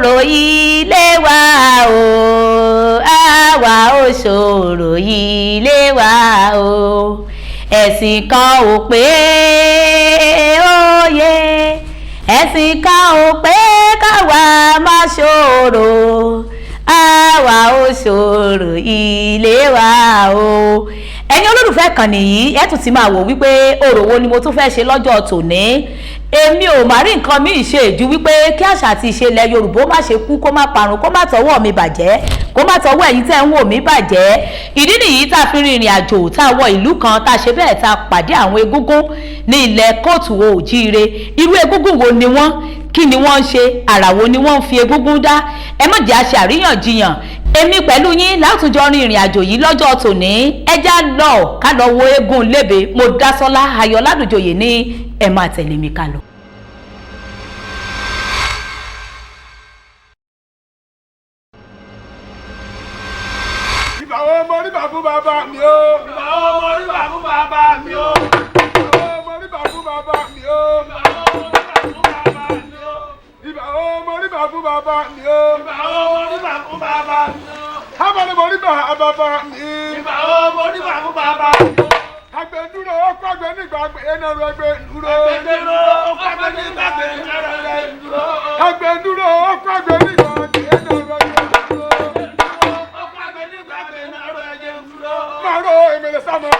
ṣòro ilé wa o àwa ò ṣòro ilé wa o ẹ̀sìn kan ò pé òye ẹ̀sìn kan ò pé káwa má ṣòro àwa ò ṣòro ilé wa o. ẹ̀yin olólùfẹ́ kan nìyí ẹ tún ti máa wò wípé ọ̀rọ̀ wo ni mo tún fẹ́ ṣe lọ́jọ́ tòní. èmi ò má rí nǹkan míì ṣe ju wípé kí àṣà àti ìṣe ilẹ̀ Yorùbá má ṣe kú kó má parun kó má tọwọ́ mi bàjẹ́ kó má tọwọ́ ẹ̀yin tẹ́ ń wò mí bàjẹ́. ìdí nìyí tá a fi rin ìrìn àjò tá a wọ ìlú kan tá a ṣe bẹ́ẹ̀ tá a pàdé àwọn egúngún ní ilẹ̀ kóòtù òjíire. irú egúngún wo ni wọ́n kí ni wọ́n ń ṣe àrà wo ni wọ́n ń fi egúngún dá ẹ má jẹ́ a ṣe àríyànjiyàn. èmi pẹ̀lú yín látùjọ rin ìrìn àjò yìí lọ́jọ́ tòní ẹjá lọ ká lọ wo eégún lébè Mọ́dásọ́lá Ayọ̀ládùjọyè ní ẹ máa tẹ̀lé mi ká lọ. ìbà ọmọ oníbà fún bàbá mi o. ìbà ọmọ oníbà fún bàbá mi o. ìbà ọmọ oníbà fún bàbá mi o. ìbà ọmọ oníbà fún bàbá mi o. ìbà ọmọ oníbà fún bàbá mi o. hábàlì mo oníbà bàbá mi. ìbà ọmọ oníbà fún bàbá mi o. agbẹ̀dúró ọkọ̀ àgbẹ̀ nígbà ẹnẹ́rù ẹgbẹ́ dúró. agbẹ̀dúró ọkọ̀ àgbẹ̀ nígbà ẹnẹ́rù ẹgbẹ́ dúró. agbẹ̀dúró ọkọ̀ àgbẹ̀ nígbà ẹnẹ́rù ẹgbẹ́ dúró. Maro, emele sama.